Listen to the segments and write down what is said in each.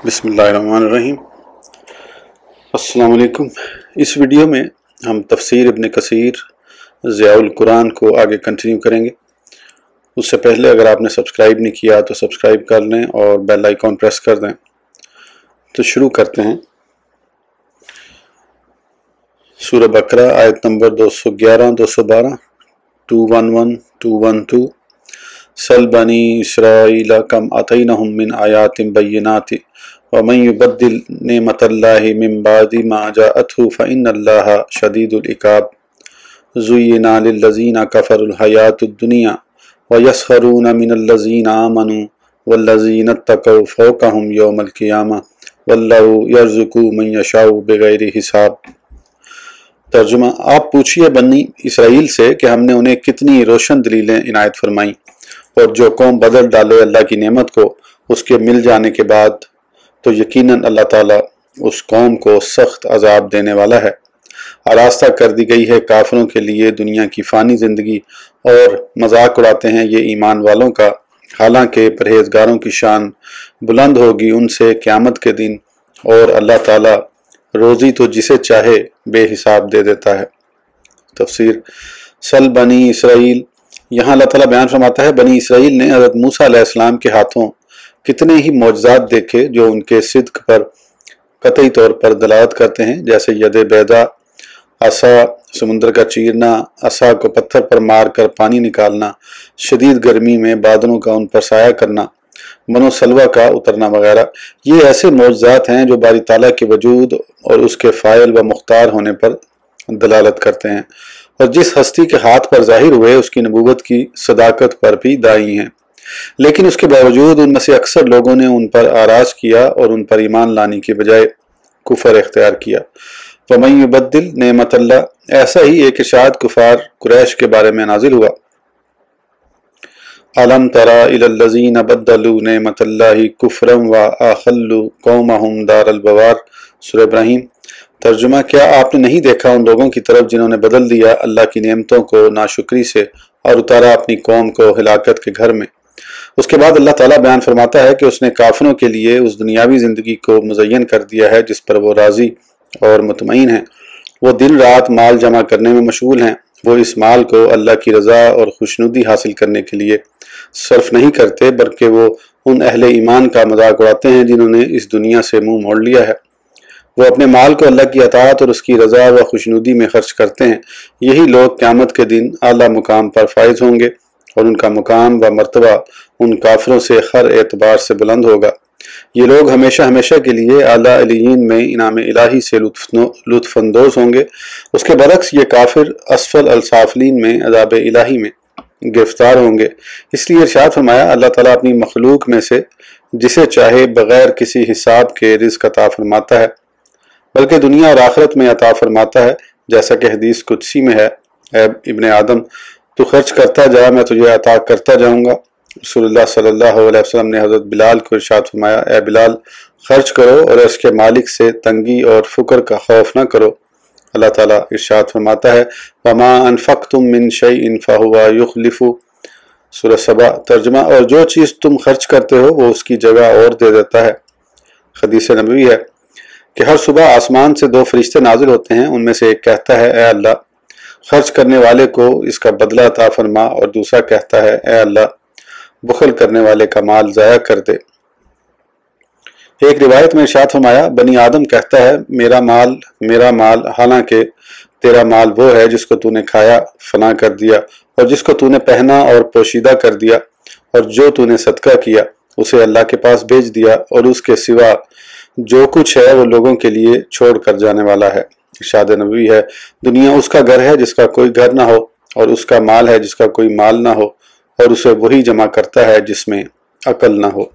बिस्मिल्लाहिर्रहमानिर्रहीम। अस्सलाम वालेकुम। इस वीडियो में हम तफसीर इब्न कसीर ज़ियाउल कुरान को आगे कंटिन्यू करेंगे। उससे पहले अगर आपने सब्सक्राइब नहीं किया तो सब्सक्राइब कर लें और बेल आइकॉन प्रेस कर दें। तो शुरू करते हैं। सूरह बकरा आयत नंबर 211, 212, 211, 212। सल बनी इसराइल कम अतैनहुम मिन आयातिन बय्यिनाति व मन युबद्दिल निअमतल्लाहि मिन बादि मा जाअतहु फ़इन्नल्लाहा शदीदुल इक़ाब। ज़ुय्यिना लिल्लज़ीना कफ़रुल हयातुद दुनिया व यस्ख़रूना मिनल्लज़ीना आमनू वल्लज़ीना इत्तक़ौ फ़ौक़हुम यौमल क़ियामह वल्लाहु यर्ज़ुक़ु मन यशाउ बिग़ैरि हिसाब। तर्जुमा: आप पूछिए बनी इसराइल से कि हमने उन्हें कितनी रोशन दलीलें इनायत फरमाई, और जो कौम बदल डाले अल्लाह की नेमत को उसके मिल जाने के बाद, तो यकीनन अल्लाह ताला उस कौम को सख्त अजाब देने वाला है। आरास्ता कर दी गई है काफिरों के लिए दुनिया की फ़ानी ज़िंदगी, और मजाक उड़ाते हैं ये ईमान वालों का, हालांकि परहेजगारों की शान बुलंद होगी उनसे क़यामत के दिन, और अल्लाह ताला रोज़ी तो जिसे चाहे बेहिसाब दे देता है। तफसीर सल बनी इसराइल, यहाँ अल्लाह ताला बयान फरमाता है बनी इसराइल ने हज़रत मूसा अलैहिस्सलाम के हाथों कितने ही मौजज़ात देखे जो उनके सिद्क पर कतई तौर पर दलालत करते हैं, जैसे यद बैदा, असा समुद्र का चीरना, असा को पत्थर पर मार कर पानी निकालना, शदीद गर्मी में बादलों का उन पर साया करना, मनो सलवा का उतरना वगैरह। ये ऐसे मौजज़ात हैं जो बारी ताला के वजूद और उसके फ़ाइल व मुख्तार होने पर दलालत करते हैं, और जिस हस्ती के हाथ पर जाहिर हुए उसकी नबूवत की सदाकत पर भी दाई हैं। लेकिन उसके बावजूद उनमें से अक्सर लोगों ने उन पर आराज किया और उन पर ईमान लाने के बजाय कुफर इख्तियार किया। वमन युबद्दिल नेमतल्लाह, ऐसा ही एक इरशाद कुफार कुरैश के बारे में नाजिल हुआ। अलम तरा इलल्लज़ीना बद्दलू नेमतल्लाहि कुफ्रन व अहल्लू कौमहुम दारल बवार। सूरह इब्राहीम। तर्जुमा: क्या आपने नहीं देखा उन लोगों की तरफ जिन्होंने बदल दिया अल्लाह की नेमतों को नाशुक्री से और उतारा अपनी कौम को हिलाकत के घर में। उसके बाद अल्लाह ताला बयान फरमाता है कि उसने काफिरों के लिए उस दुनियावी ज़िंदगी को मुज़य्यन कर दिया है जिस पर वो राज़ी और मुतमईन हैं। वो दिन रात माल जमा करने में मशगूल हैं। वो इस माल को अल्लाह की रज़ा और खुशनुदी हासिल करने के लिए सर्फ नहीं करते, बल्कि वो उन अहले ईमान का मजाक उड़ाते हैं जिन्होंने इस दुनिया से मुँह मोड़ लिया है। वो अपने माल को अल्लाह की अताअत और उसकी रज़ा व खुशनुदी में खर्च करते हैं। यही लोग क़यामत के दिन आला मुकाम पर फाइज होंगे, और उनका मुकाम व मर्तबा उन काफिरों से हर एतबार से बुलंद होगा। ये लोग हमेशा हमेशा के लिए आला अलीयीन में इनाम इलाही से लुत्फ़अंदोज़ होंगे। उसके बरक्स ये काफिर अस्फल अलसाफलीन में अज़ाब इलाही में गिरफ्तार होंगे। इसलिए इरशाद फरमाया, अल्लाह ताला अपनी मखलूक में से जिसे चाहे बग़ैर किसी हिसाब के रिज़्क़ अता फरमाता है, बल्कि दुनिया और आखिरत में अता फरमाता है, जैसा कि हदीस कुदसी में है, ऐ इब्ने आदम, तू खर्च करता जा, मैं तुझे अता करता जाऊँगा। रसूलुल्लाह सल्लल्लाहु अलैहि वसल्लम ने हज़रत बिलाल को इरशाद फरमाया, ए बिलाल, खर्च करो और इसके मालिक से तंगी और फ़ुक्र का खौफ न करो। अल्लाह ताला इरशाद फरमाता है, वमा अनफ़क़्तुम मिन शैइन फ़हुवा युख़्लिफ़ु। सूरह सबा। तर्जुमा: और जो चीज़ तुम खर्च करते हो वो उसकी जगह और दे देता है। हदीस नबवी है कि हर सुबह आसमान से दो फरिश्ते नाजिल होते हैं। उनमें से एक कहता है, ए अल्लाह, खर्च करने वाले को इसका बदला अता फरमा, और दूसरा कहता है, ए अल्लाह, बुखल करने वाले का माल ज़ाया कर दे। एक रिवायत में इरशाद फरमाया, बनी आदम कहता है, मेरा माल, हालांकि तेरा माल वो है जिसको तूने खाया, फना कर दिया, और जिसको तूने पहना और पोशीदा कर दिया, और जो तूने सदका किया उसे अल्लाह के पास भेज दिया, और उसके सिवा जो कुछ है वो लोगों के लिए छोड़ कर जाने वाला है। इरशाद नबवी है, दुनिया उसका घर है जिसका कोई घर ना हो, और उसका माल है जिसका कोई माल ना हो, और उसे वही जमा करता है जिसमें अकल ना हो।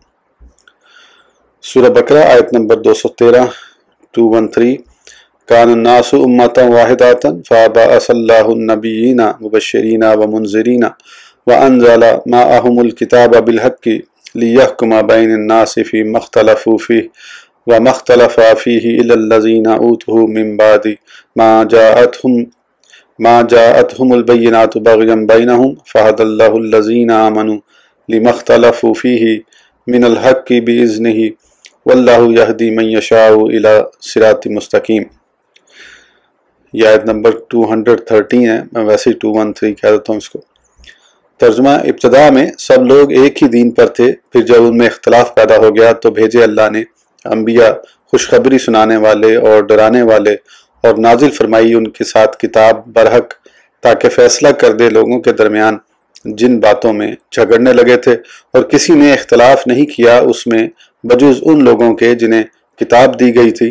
सूरह बकरा आयत नंबर 213, 213। कान नासु उम्मतन वाहिदतन फ़बअसल्लाहु नबिय्यीना मुबश्शिरीना व मुनज़िरीना व अनज़ला माअहुमुल किताब बिल हक़्क़ि लियहकुम बैनन नासि फ़ीमा इख़्तलफ़ू फ़ीहि व मा इख़्तलफ़ फ़ीहि इल्लल्लज़ीना ऊतूहु मिन बादि मा जाअतहुमुल बय्यिनातु बग़यन बैनहुम फ़हदल्लाहुल्लज़ीना आमनू लिमा इख़्तलफ़ू फ़ीहि मिनल हक़्क़ि बिइज़्निहि वल्लाहु यहदी मन यशाउ इला सिराति मुस्तकीम। ये आयत नंबर 213 है, मैं वैसे ही 213 कह देता हूँ इसको। तर्जुमा, इब्तदा में सब लोग एक ही दीन पर थे, फिर जब उनमें इख्तलाफ पैदा हो गया तो भेजे अल्लाह ने अंबिया खुशखबरी सुनाने वाले और डराने वाले, और नाजिल फरमाई उनके साथ किताब बरहक, ताकि फैसला कर दे लोगों के दरमियान जिन बातों में झगड़ने लगे थे, और किसी ने इख्तलाफ नहीं किया उसमें बजुज उन लोगों के जिन्हें किताब दी गई थी,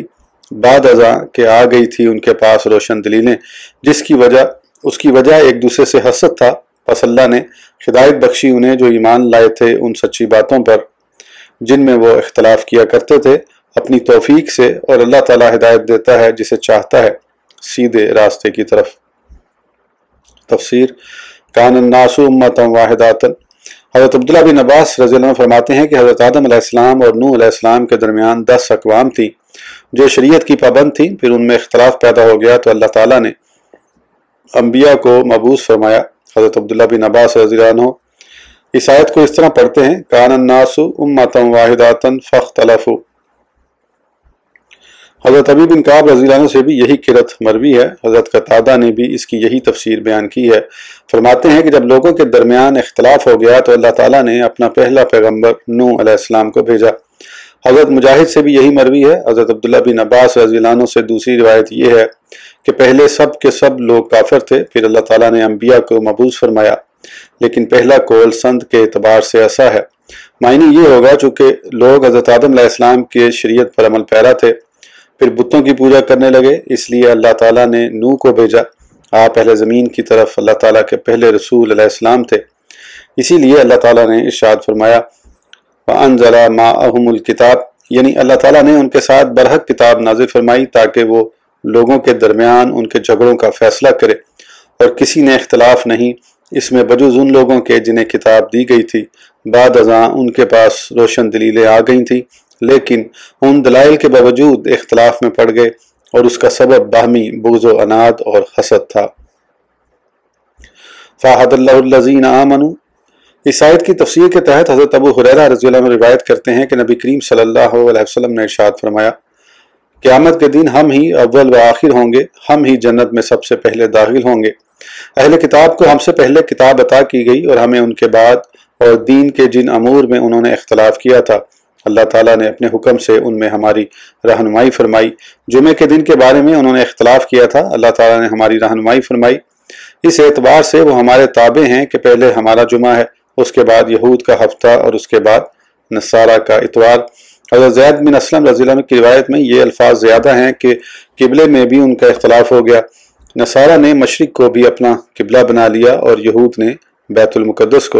बाद अज़ा के आ गई थी उनके पास रोशन दलीलें, उसकी वजह एक दूसरे से हसद था। बस अल्लाह ने हिदायत बख्शी उन्हें जो ईमान लाए थे उन सच्ची बातों पर जिनमें वो इख्तलाफ किया करते थे अपनी तौफीक से, और अल्लाह ताला हिदायत देता है जिसे चाहता है सीधे रास्ते की तरफ। तफसीर, कान अन्नासु उम्मतन वाहिदतन। हज़रत अब्दुल्लाह बिन अब्बास रज़ियल्लाहु अन्हु फरमाते हैं कि हज़रत आदम अलैहिस्सलाम और नूह अलैहिस्सलाम के दरमियान 10 अक़वाम थी जो शरीयत की पाबंद थी। फिर उनमें इख्तलाफ पैदा हो गया तो अल्लाह ताला ने अंबिया को मबूस फरमाया। हज़रत अब्दुल्लाह बिन अब्बास रज़ियल्लाहु अन्हु इस आयत को इस तरह पढ़ते हैं, कान अन्नासु उम्मतन वाहिदतन फख्तलफू। हज़रत अबी बिन काब रज़ियल्लाहु अन्हु से भी यही किरत मरवी है। हज़रत कतादा ने भी इसकी यही तफसीर बयान की है। फरमाते हैं कि जब लोगों के दरमियान इख्तलाफ हो गया तो अल्लाह ताला ने अपना पहला पैगम्बर नूह अलैहिस्सलाम को भेजा। हज़रत मुजाहिद से भी यही मरवी है। हज़रत अब्दुल्लाह बिन अब्बास रज़ियल्लाहु अन्हु से दूसरी रिवायत ये है कि पहले सब के सब लोग काफिर थे, फिर अल्लाह ताला ने अंबिया को मबूस फरमाया, लेकिन पहला कौल संद के एतबार से ऐसा है। मायने ये होगा चूँकि लोग हज़रत आदम अलैहिस्सलाम के शरीयत पर अमल पैरा थे, फिर बुतों की पूजा करने लगे, इसलिए अल्लाह ताला ने नूह को भेजा। आप अहले ज़मीन की तरफ अल्लाह ताला के पहले रसूल अलैहिस्सलाम थे। इसीलिए अल्लाह ताला ने इरशाद फरमाया वअंज़ला माअहुमुल किताब, यानी अल्लाह ताला ने उनके साथ बरहक किताब नाज़िल फरमाई ताकि वो लोगों के दरमियान उनके झगड़ों का फैसला करे, और किसी ने इख्तलाफ नहीं इसमें बजुज उन लोगों के जिन्हें किताब दी गई थी, बाद अज़ां उनके पास रोशन दलीलें आ गई थी, लेकिन उन दलाइल के बावजूद इख्तलाफ में पड़ गए, और उसका सबब बाहमी बुग़्ज़ व अनाद और हसद था। फ़अहदल्लाहुल्लज़ीन आमनू। इस आयत की तफसीर के तहत हज़रत अबू हुरैरा रज़ियल्लाहु अन्हु रिवायत करते हैं कि नबी करीम सल्लल्लाहु अलैहि वसल्लम ने इरशाद फरमाया, क़यामत के दिन हम ही अव्वल व आखिर होंगे, हम ही जन्नत में सबसे पहले दाखिल होंगे। अहले किताब को हमसे पहले किताब अता की गई और हमें उनके बाद, और दीन के जिन अमूर में उन्होंने इख्तलाफ किया था अल्लाह ताला ने अपने हुक्म से उनमें हमारी रहनुमाई फरमाई। जुमे के दिन के बारे में उन्होंने इख्तलाफ किया था, अल्लाह ताला ने हमारी रहनुमाई फरमाई। इस एतबार से वो हमारे ताबे हैं कि पहले हमारा जुमा है, उसके बाद यहूद का हफ्ता, और उसके बाद नसारा का इतवार। हज़रत ज़ैद बिन असलम रज़ियल्लाहु अन्हु की रिवायत में ये अल्फाज ज़्यादा हैं कि किबले में भी उनका इख्तलाफ हो गया। नसारा ने मशरिक को भी अपना किबला बना लिया और यहूद ने बैतुल मुक़द्दस को,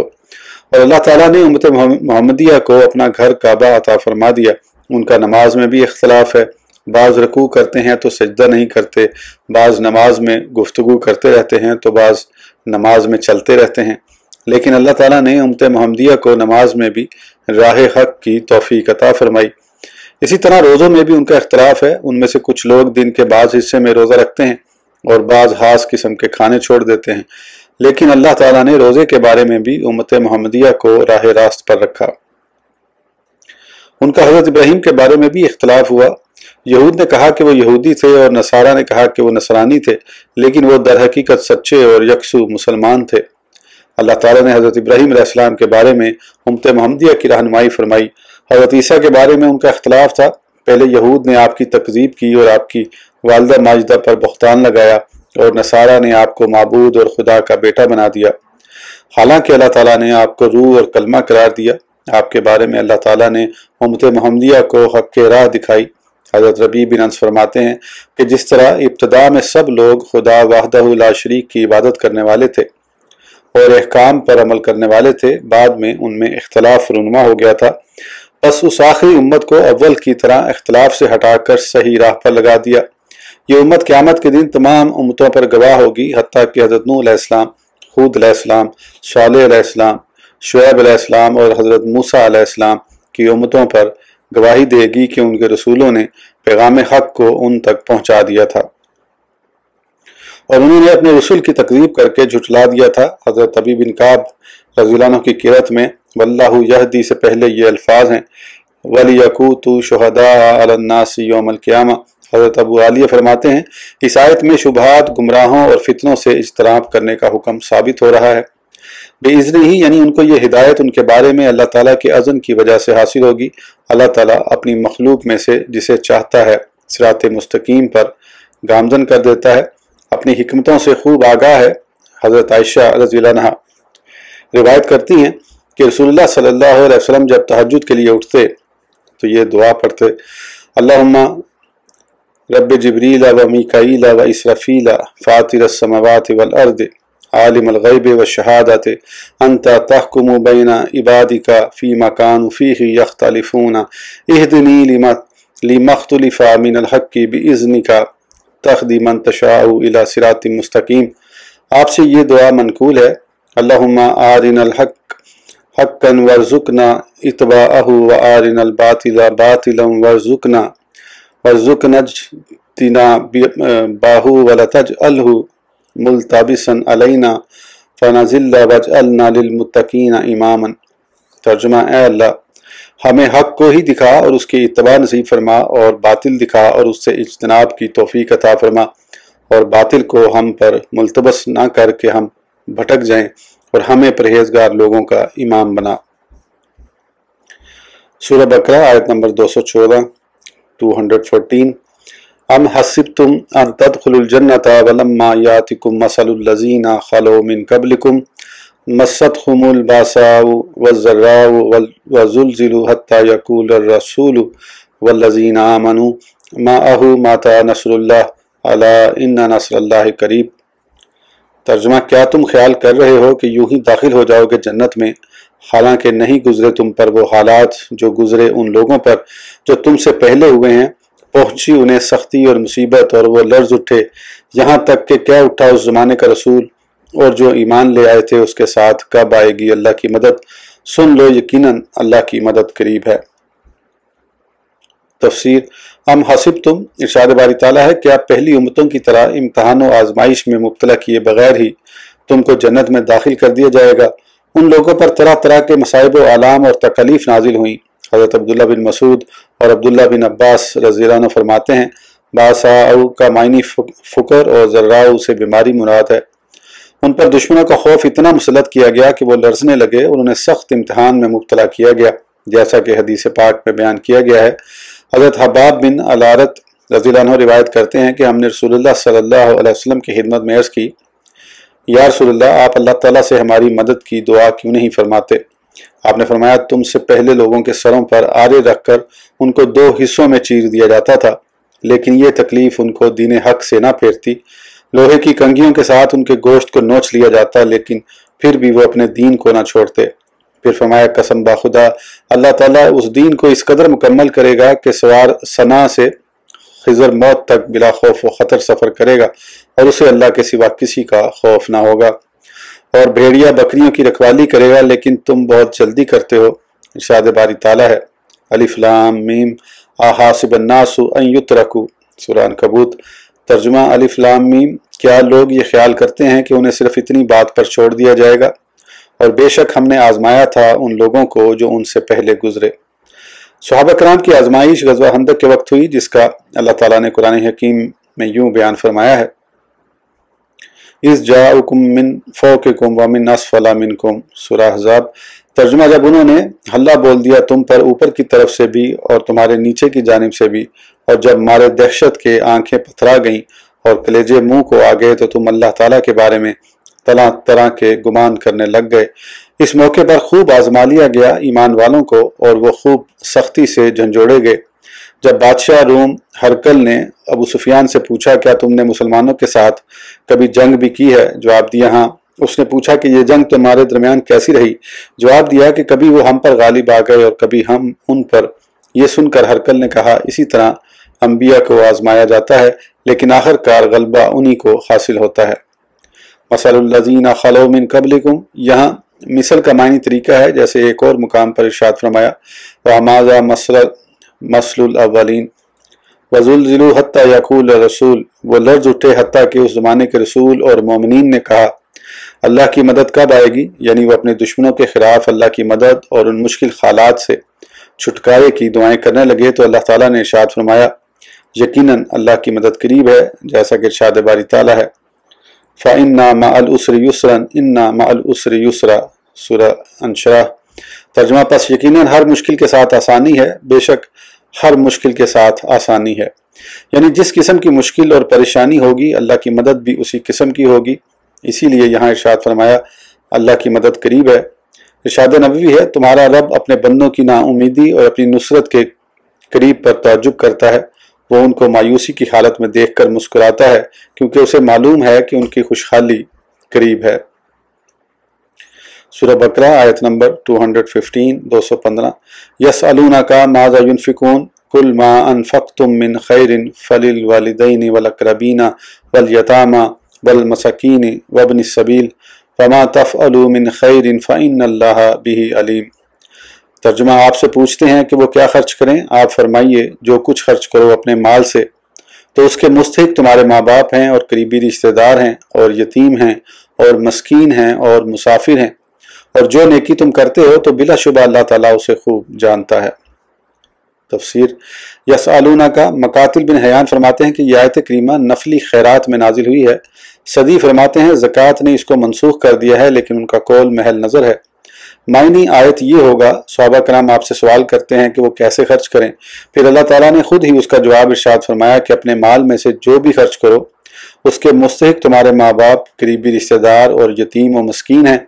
और अल्लाह ताला ने उम्मत मोहम्मदिया को अपना घर काबा अता फरमा दिया। उनका नमाज में भी इख्तलाफ है, बाज़ रकू करते हैं तो सजदा नहीं करते, बाज़ नमाज में गुफ्तगू करते रहते हैं तो बाज़ नमाज में चलते रहते हैं। लेकिन अल्लाह ताला ने उम्मत मोहम्मदिया को नमाज में भी राह हक की तौफीक अता फरमाई। इसी तरह रोज़ों में भी उनका इख्तलाफ है। उनमें से कुछ लोग दिन के बाज़ हिस्से में रोज़ा रखते हैं और बाज़ खास किस्म के खाने छोड़ देते हैं, लेकिन अल्लाह ताला ने रोज़े के बारे में भी उम्मत मोहम्मदिया को राह रास्त पर रखा। उनका हज़रत इब्राहीम के बारे में भी इख्तलाफ हुआ। यहूद ने कहा कि वो यहूदी थे और नसारा ने कहा कि वो नसरानी थे, लेकिन वो दर हकीकत सच्चे और यकसू मुसलमान थे। अल्लाह ताला ने हज़रत इब्राहीम अलैहिस्सलाम के बारे में उम्मत मोहम्मदिया की रहनुमाई फरमाई। हज़रत ईसा के बारे में उनका इख्तलाफ था। पहले यहूद ने आपकी तकज़ीब की और आपकी वालिदा माजिदा पर बुहतान लगाया, और नसारा ने आपको माबूद और खुदा का बेटा बना दिया। हालांकि अल्लाह ताला ने आपको रूह और कलमा करार दिया। आपके बारे में अल्लाह ताला ने उम्मत मोहम्मदिया को हक़ के राह दिखाई। हज़रत रबी बिन अंस फरमाते हैं कि जिस तरह इब्तदा में सब लोग खुदा वहदहु ला शरीक की इबादत करने वाले थे और अहकाम पर अमल करने वाले थे, बाद में उनमें इख्तलाफ रूनुमा हो गया था, बस उस आखिरी उम्मत को अव्वल की तरह इख्तलाफ से हटाकर सही राह पर लगा दिया। ये उम्मत क़यामत के दिन तमाम उम्मतों पर गवाह होगी, हत्ता कि हज़रत नूह अलैहिस्सलाम, हूद अलैहिस्सलाम, सालेह अलैहिस्सलाम, शुएब अलैहिस्सलाम और हज़रत मूसा अलैहिस्सलाम की उम्मतों पर गवाही देगी कि उनके रसूलों ने पैगाम हक़ को उन तक पहुँचा दिया था और उन्होंने अपने रसूल की तकज़ीब करके झुठला दिया था। हज़रत अबी बिन काब रज़ियल्लाहु अन्हु की किरत में वल्लाहु यहदी से पहले ये अल्फाज हैं वलियकूतू शुहदा अलन्नास यौमल क़ियामा। हज़रत अबू आलिया फरमाते हैं, इस आयत में शुबहात, गुमराहों और फितनों से इज्तनाब करने का हुक्म साबित हो रहा है। बेइज़्नी ही यानी उनको ये हिदायत उनके बारे में अल्लाह ताला के अज़न की वजह से हासिल होगी। अल्लाह ताला अपनी मखलूक में से जिसे चाहता है सिरात मुस्तकीम पर गामज़न कर देता है। अपनी हिकमतों से खूब आगाह है। हज़रत आयशा रज़ियल्लाहु अन्हा रिवायत करती हैं कि रसूलुल्लाह सल्लल्लाहु अलैहि वसल्लम जब तहज्जुद के लिए उठते तो ये दुआ पढ़ते, अल्लाहुम्मा रब्ब जिब्रील व मीकाईल व इसराफील फातिरस समावाति वल अर्द आलिमल गैबि व शहादति अंता तहकुमु बैना इबादिका फीमा कानु फीही यख्तलिफूना इहदिनी लिमख्तलिफा मिनल हक्की बिइज़्निका तहदी मन तशाउ इला सिरातिम मुस्तकीम। आपसे ये दुआ मनकूल है, अल्लाहुम्मा आरिनल हक हक्कन वर्ज़ुकना इत्बाअहु व आरिनल बातिला बातिलन वर्ज़ुकनज्तिना बाहु वला तजअलहु मुल्तबिसन अलैना फनज़िल्ला वजअलना लिलमुत्तकीना इमामन। तर्जुमा, ए अल्लाह हमें हक को ही दिखा और उसकी इत्तबा नसीब फरमा, और बातिल दिखा और उससे इज्तनाब की तौफीक अता फरमा, और बातिल को हम पर मुल्तबस ना करके हम भटक जाएं, और हमें परहेजगार लोगों का इमाम बना। सूरह बकरा आयत नंबर 214 214। अम हसिबतुम अन तदखुलुल जन्नता वलम्मा यातिकुम मसलुल लज़ीना खलो मिन कब्लिकुम मस्सतहुमुल बासाउ वज़्ज़र्राउ वज़ुल्ज़िलू हत्ता यक़ूलर रसूलु वल्लज़ीना आमनू माअहु मता नस्रुल्लाह अला इन्ना नस्रल्लाहि करीब। तर्जुमा, क्या तुम ख्याल कर रहे हो कि यूं ही दाखिल हो जाओगे जन्नत में, हालांकि नहीं गुजरे तुम पर वो हालात जो गुजरे उन लोगों पर जो तुमसे पहले हुए हैं। पहुंची उन्हें सख्ती और मुसीबत और वो लर्ज उठे, यहाँ तक कि क्या उठा उस ज़माने का रसूल, और जो ईमान ले आए थे उसके साथ कब आएगी अल्लाह की मदद। सुन लो, यकीनन अल्लाह की मदद करीब है। तफसीर, हम हसिब तुम इरशाद बारी ताला है, क्या पहली उम्मतों की तरह इम्तहान और आजमाइश में मुब्तला किए बगैर ही तुमको जन्नत में दाखिल कर दिया जाएगा। उन लोगों पर तरह तरह के मसाइब व आलाम और तकलीफ नाजिल हुई। हज़रत अब्दुल्ला बिन मसूद और अब्दुल्ला बिन अब्बास रज़ियल्लाहु अन्हु फरमाते हैं, बासाउ का मायनी फ़ुकर और ज़र्राउ से बीमारी मुराद है। उन पर दुश्मनों का खौफ इतना मुसल्लत किया गया कि वो लरजने लगे और उन्हें सख्त इम्तहान में मुब्तला किया गया, जैसा कि हदीस पाक में बयान किया गया है। हज़रत हबाब बिन अलारत रज़ियल्लाहु अन्हु रिवायत करते हैं कि हमने रसूलुल्लाह सल्लल्लाहु अलैहि वसल्लम की खिदमत में अर्ज़ की, या रसूलुल्लाह, आप अल्लाह ताला से हमारी मदद की दुआ क्यों नहीं फरमाते। आपने फरमाया, तुमसे पहले लोगों के सरों पर आरे रखकर उनको दो हिस्सों में चीर दिया जाता था, लेकिन ये तकलीफ उनको दीन हक से ना फेरती। लोहे की कंघियों के साथ उनके गोश्त को नोच लिया जाता, लेकिन फिर भी वो अपने दीन को ना छोड़ते। फिर फरमाया, कसम बाखुदा, अल्लाह ताला उस दीन को इस कदर मुकम्मल करेगा कि सवार सना से खिज़र मौत तक बिला खौफ व ख़तर सफ़र करेगा और उसे अल्लाह के सिवा किसी का खौफ ना होगा। और भेड़िया बकरियों की रखवाली करेगा, लेकिन तुम बहुत जल्दी करते हो। इरशाद बारी ताला है, अलिफ लाम मीम अहासिबन्नासु अन युतरकू, सूरह अनकबूत। तर्जुमा, अलिफ लाम मीम, क्या लोग ये ख्याल करते हैं कि उन्हें सिर्फ इतनी बात पर छोड़ दिया जाएगा, और बेशक हमने आजमाया था उन लोगों को जो उनसे पहले गुजरे। सहाबा कराम की आजमाइश गज़वा खंदक के वक्त हुई, जिसका अल्लाह ताला ने कुरान हकीम में यूं बयान फरमाया है, इस जाउकुम मिन फौकिकुम व मिन अस्फला मिनकुम, सूरह अहज़ाब। तर्जुमा, जब उन्होंने हल्ला बोल दिया तुम पर ऊपर की तरफ से भी और तुम्हारे नीचे की जानिब से भी, और जब मारे दहशत के आंखें पथरा गईं और कलेजे मुंह को आ गए, तो तुम अल्लाह ताला के बारे में तरह तरह के गुमान करने लग गए। इस मौके पर खूब आजमा लिया गया ईमान वालों को, और वो खूब सख्ती से झंझोड़े गए। जब बादशाह रूम हरकल ने अबू सुफियान से पूछा, क्या तुमने मुसलमानों के साथ कभी जंग भी की है? जवाब दिया, हाँ। उसने पूछा कि ये जंग तुम्हारे दरमियान कैसी रही? जवाब दिया कि कभी वो हम पर गालिब आ गए और कभी हम उन पर। ये सुनकर हरकल ने कहा, इसी तरह अंबिया को आजमाया जाता है, लेकिन आखिरकार गलबा उन्हीं को हासिल होता है। मसलुल लज़ीना खलो मिन कब्लिकुम, यहाँ मिसल का मानी तरीका है, जैसे एक और मुकाम पर इरशाद फरमाया, वमाज़ा मसलुल अव्वलीन वज़ुल्ज़िलू हत्ता यक़ूल रसूल, वो लर्ज उठे हत्ता कि उस ज़माने के रसूल और मोमिनीन ने कहा, अल्लाह की मदद कब आएगी, यानी वो अपने दुश्मनों के खिलाफ अल्लाह की मदद और उन मुश्किल हालात से। छुटकारे की दुआएं करने लगे तो अल्लाह ताला ने इरशाद फरमाया, यकीनन अल्लाह की मदद करीब है, जैसा कि इरशाद बारी ताला है, फ़इन्ना मअल उसरि युस्रन इन्ना मअल उसरि युस्रा, सूरह अंशराह। तर्जुमा, पस यकीनन हर मुश्किल के साथ आसानी है, बेशक हर मुश्किल के साथ आसानी है। यानी जिस किस्म की मुश्किल और परेशानी होगी अल्लाह की मदद भी उसी किस्म की होगी। इसीलिए यहाँ इरशाद फरमाया अल्लाह की मदद करीब है। इरशाद नबवी है, तुम्हारा रब अपने बंदों की नाउमीदी और अपनी नुसरत के करीब पर ताज्जुब करता है। वो उनको मायूसी की हालत में देखकर मुस्कुराता है क्योंकि उसे मालूम है कि उनकी खुशहाली करीब है। सूरह बकरा आयत नंबर 215 यसअलूनका माज़ा युनफिकून कुल मा अनफक्तुम मिन खैरिन फलिल वालिदैनि वल अक़रबीना वल यतामा वल मसाकीन वब्नि सबील वमा तफ़अलू मिन खैरिन फ़इन्नल्लाहा बिही अलीम। तर्जुमा, आपसे पूछते हैं कि वो क्या खर्च करें, आप फरमाइए जो कुछ खर्च करो अपने माल से तो उसके मुस्तहिक तुम्हारे माँ बाप हैं और करीबी रिश्तेदार हैं और यतीम हैं और मस्कीन हैं और मुसाफिर हैं, और जो नेकी तुम करते हो तो बिलाशुबा अल्लाह ताला उसे खूब जानता है। तफसीर यसअलूना का मकातिल बिन हयान फरमाते हैं कि यह आयत करीमा नफली खैरात में नाजिल हुई है। सदी फरमाते हैं ज़कात ने इसको मनसूख कर दिया है, लेकिन उनका कौल महल नज़र है। मायनी आयत ये होगा, सहाबा कराम आपसे सवाल करते हैं कि वो कैसे खर्च करें, फिर अल्लाह ताला ने खुद ही उसका जवाब इरशाद फरमाया कि अपने माल में से जो भी खर्च करो उसके मुस्तहिक तुम्हारे माँ बाप, करीबी रिश्तेदार और यतीम और मस्कीन हैं।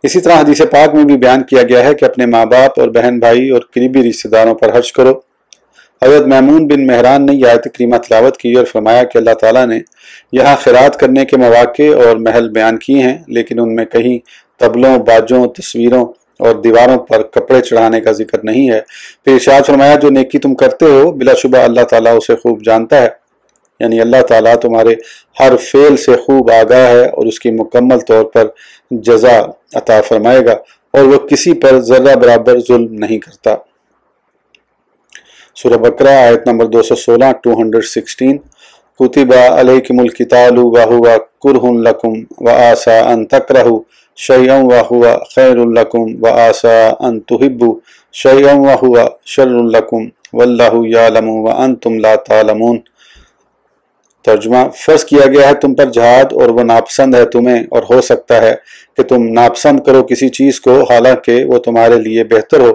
इसी तरह हदीस पाक में भी बयान किया गया है कि अपने माँ बाप और बहन भाई और करीबी रिश्तेदारों पर खर्च करो। हज़रत मैमून बिन मेहरान ने यह आयत करीमा तिलावत की और फरमाया कि अल्लाह ताला ने यहाँ खिरात करने के मौके और महल बयान किए हैं, लेकिन उनमें कहीं तबलों, बाजों, तस्वीरों और दीवारों पर कपड़े चढ़ाने का जिक्र नहीं है। फिर इरशाद फरमाया जो नेकी तुम करते हो बिलाशुबा अल्लाह ताला उसे खूब जानता है। यानी अल्लाह ताला तुम्हारे हर फेल से खूब आगाह है और उसकी मुकम्मल तौर पर जजा अता फरमाएगा, और वह किसी पर जर्रा बराबर जुल्म नहीं करता। सूरह बकरा आयत नंबर 216 कुतिबा अलैकुमुल कितालु व हुवा कुरहुन लकुम व आसा अन तकरहु शयअन व हुवा खैरुन लकुम व आसा अन तुहिब्बु शयअन व हुवा शर्रुन लकुम वल्लाहु यालमु व अंतुम ला तालमून। तर्जुमा, फर्ज किया गया है तुम पर जहाद और वह नापसंद है तुम्हें, और हो सकता है कि तुम नापसंद करो किसी चीज़ को हालांकि वो तुम्हारे लिए बेहतर हो,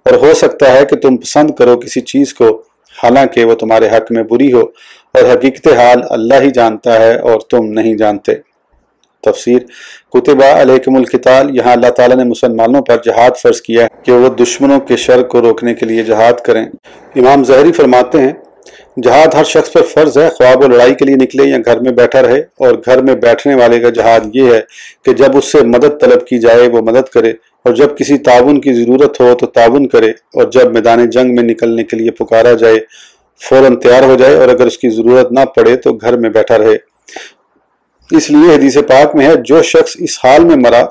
और हो सकता है कि तुम पसंद करो किसी चीज़ को हालांकि वो तुम्हारे हक में बुरी हो, और हकीकत हाल अल्लाह ही जानता है और तुम नहीं जानते। तफसीर कुतिबा अलैकुमुल किताल, यहाँ अल्लाह ताला ने मुसलमानों पर जहाद फ़र्ज किया है कि वो दुश्मनों के शर को रोकने के लिए जहाद करें। इमाम ज़हरी फरमाते हैं जहाद हर शख्स पर फ़र्ज है, ख्वाब वो लड़ाई के लिए निकले या घर में बैठा रहे, और घर में बैठने वाले का जहाद ये है कि जब उससे मदद तलब की जाए वो मदद करे, और जब किसी ताउन की ज़रूरत हो तो ताउन करे, और जब मैदान जंग में निकलने के लिए पुकारा जाए फ़ौरन तैयार हो जाए, और अगर उसकी ज़रूरत ना पड़े तो घर में बैठा रहे। इसलिए हदीस पाक में है जो शख्स इस हाल में मरा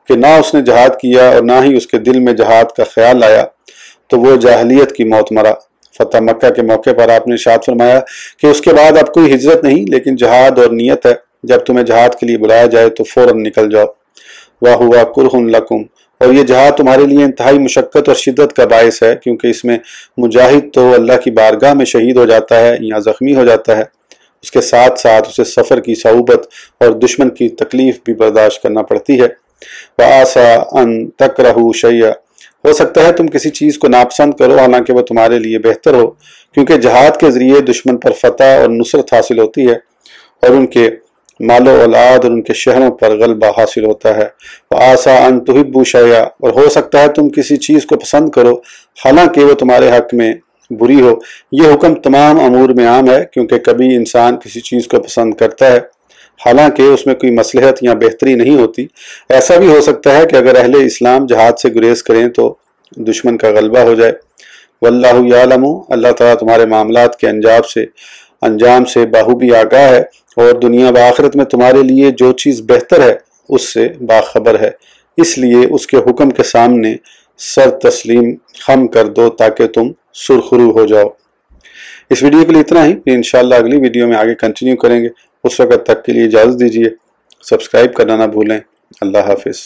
कि ना उसने जहाद किया और ना ही उसके दिल में जहाद का ख्याल आया तो वो जाहलियत की मौत मरा। फतह मक्का के मौके पर आपने इरशाद फरमाया कि उसके बाद अब कोई हिजरत नहीं, लेकिन जहाद और नियत है, जब तुम्हें जहाद के लिए बुलाया जाए तो फौरन निकल जाओ। वाह हुआ कुरहुन लकुम, और ये जहाद तुम्हारे लिए इंतहाई मुशक्क़त और शिद्दत का बायस है, क्योंकि इसमें मुजाहिद तो अल्लाह की बारगाह में शहीद हो जाता है या ज़ख्मी हो जाता है, उसके साथ साथ उसे सफ़र की सऊबत और दुश्मन की तकलीफ भी बर्दाश्त करना पड़ती है। व आसा अन तकरहु शैया, हो सकता है तुम किसी चीज़ को नापसंद करो हालांकि वह तुम्हारे लिए बेहतर हो, क्योंकि जहाद के ज़रिए दुश्मन पर फतह और नुसरत हासिल होती है और उनके मालो औलाद और उनके शहरों पर गलबा हासिल होता है। व आसा अन तुहिब्बु शैया, और हो सकता है तुम किसी चीज़ को पसंद करो हालांकि वह तुम्हारे हक में बुरी हो। ये हुक्म तमाम अमूर में आम है, क्योंकि कभी इंसान किसी चीज़ को पसंद करता है हालांकि उसमें कोई मसलहत या बेहतरी नहीं होती। ऐसा भी हो सकता है कि अगर अहले इस्लाम जहाद से गुरेज करें तो दुश्मन का गलबा हो जाए। वल्लाहु यालमु, अल्लाह ताला तुम्हारे मामलात के अंजाम से बाखूबी आगाह है, और दुनिया व आखिरत में तुम्हारे लिए जो चीज़ बेहतर है उससे बाखबर है, इसलिए उसके हुक्म के सामने सर तस्लीम खम कर दो ताकि तुम सुरखरू हो जाओ। इस वीडियो के लिए इतना ही, इंशाअल्लाह अगली वीडियो में आगे कंटिन्यू करेंगे। उस वक्त तक के लिए इजाज़त दीजिए, सब्सक्राइब करना ना भूलें। अल्लाह हाफिज़।